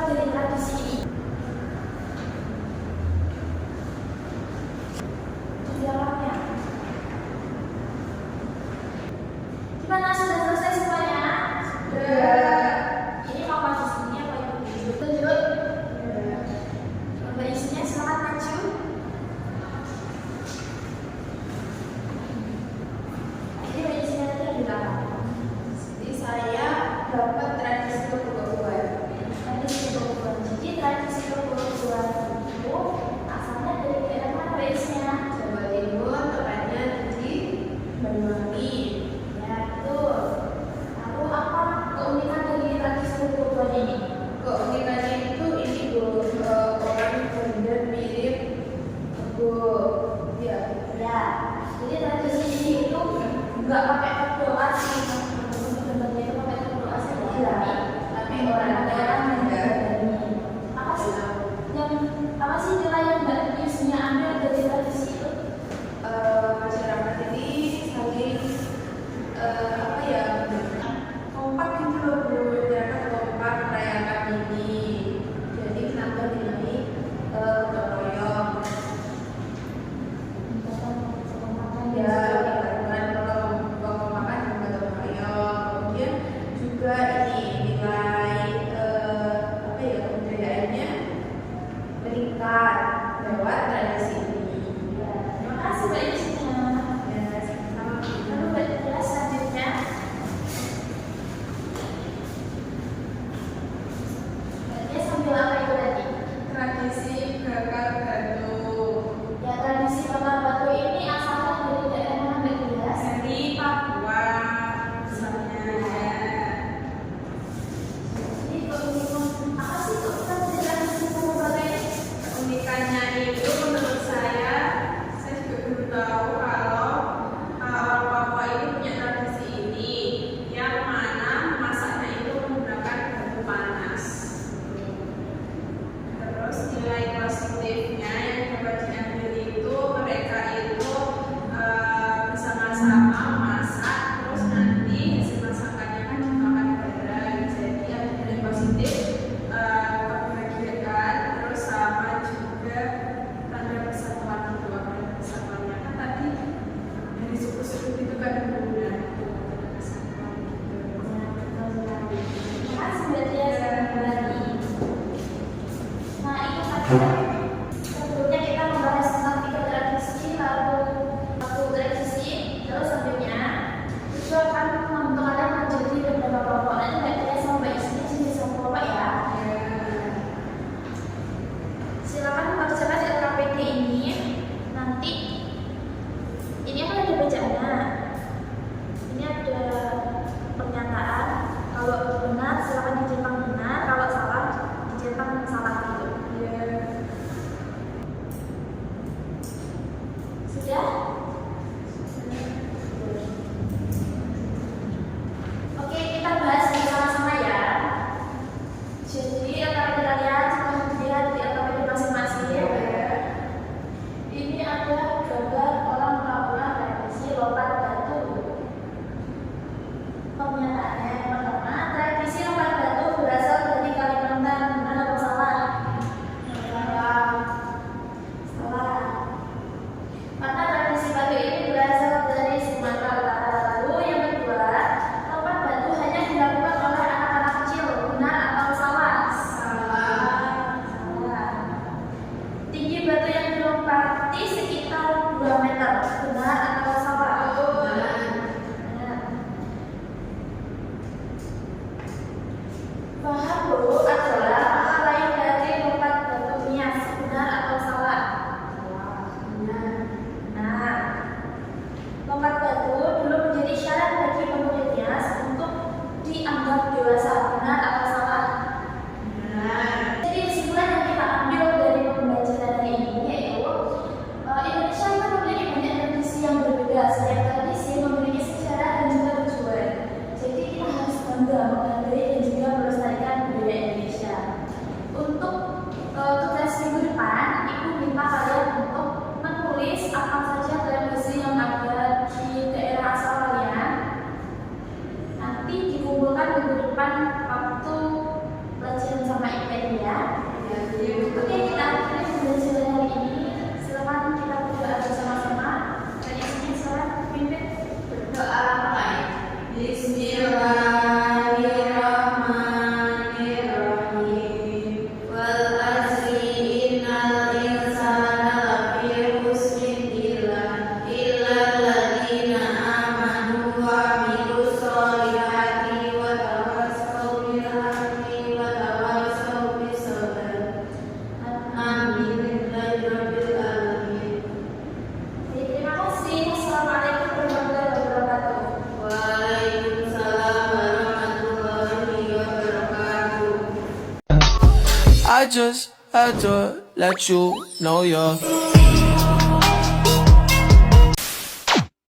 dari tradisi ini? Dialognya. Gimana, sudah selesai semuanya? Sudah. Ini mau maju sini apa yang tunjuk? Mbak isinya silakan maju. Ini mbak isinya tadi di belakang. Jadi saya dapat tradisi kebudayaan. Tradisi kebudayaan. Jadi tradisi kebudayaan itu asalnya dari daerah mana mbak isinya? Jawa Timur, tepatnya di Banyuwangi. Ya betul. Lalu apa keunikan dari tradisi kebudayaan ini? Keunikannya itu ini orang benar mirip kebo. Ya. Ya, jadi tradisi ini itu nggak pakai berdoa sih, sebenarnya itu pakai berdoa sih, Iya. Tapi orang-orang menjalani. Apa sih nilai yang mbak Yusnya ambil dari tradisi itu? masyarakat ini saling apa ya, kompak gitu loh Bu, masyarakat kompak merayakan ini. Jadi kenapa dinamai gotong royong? Ya, bukan kalau makan juga gotong royong. Kemudian juga ini nilai apa ya, kebudayaannya meningkat lewat tradisi ini. Ya, terima kasih mbak Yusnya. Ya, sama Lalu mbak Yusnya selanjutnya, mbaknya sambil apa itu tadi? tradisi bakar batu Ya, tradisi bakar batu ini asalnya dari daerah mana mbak Yusnya? dari Papua misalnya ya. Jadi keunikan apa sih keunikan dari tradisi bakar batu ini? Keunikannya itu menurut saya juga belum tahu kalau orang Papua ini punya tradisi ini yang mana masaknya itu menggunakan batu panas. Terus nilai positifnya yang dapat diambil itu mereka itu bersama-sama masak, terus nanti hasil masakannya kan dimakan bareng. Jadi ada nilai positif kebahagiaan, terus sama juga tanda persatuan kedua persatuannya kan tadi dari suku-suku itu kan berbeda persatuan gitu. Terima kasih mbak Tia sudah kembali. Nah itu tadi sebelumnya kita membahas tentang 3 tradisi, lalu 1 tradisi, terus selanjutnya itu akan membentuk kalian menjadi beberapa kelompok. Nanti mbak Tia sama mbak Isni jadi sama kelompok ya. Silakan mempercepat LKPD ini. Nanti ini akan ada bacaannya. Ini ada pernyataan. Kalau benar silakan dicetak benar, kalau salah dicetak salah gitu. Sudah? Oke, kita bahas bersama-sama ya. Jadi LKPD kalian setelah dilihat di LKPD masing-masing. Ini ada gambar orang melakukan tradisi lompat batu. Pernyataannya yang pertama, tradisi lompat batu berasal dari Kalimantan. Benar atau salah? Salah. Karena tradisi batu ini berasal dari Sumatera Utara. Lalu yang kedua, lompat batu hanya dilakukan oleh anak-anak kecil. Benar atau salah? Salah. Tinggi batu yang dilompati sekitar 2 meter. Benar atau salah? Benar. Bahan bolu adalah hal lain dari lompat batu nias. Benar atau salah? Benar. Nah, lompat batu dulu menjadi syarat bagi pemuda nias untuk dianggap dewasa. Benar atau salah? Benar. Jadi kesimpulan yang kita ambil dari pembelajaran hari ini yaitu Indonesia itu memiliki banyak tradisi yang berbeda. Setiap tradisi memiliki sejarah dan juga tujuan. Jadi kita harus bangga menghargai dan juga melestarikan budaya Indonesia. Untuk tugas minggu depan, Ibu minta kalian untuk menulis apa saja tradisi yang ada di daerah asal kalian. Nanti dikumpulkan minggu depan waktu pelajaran sama IPN I just had to let you know you're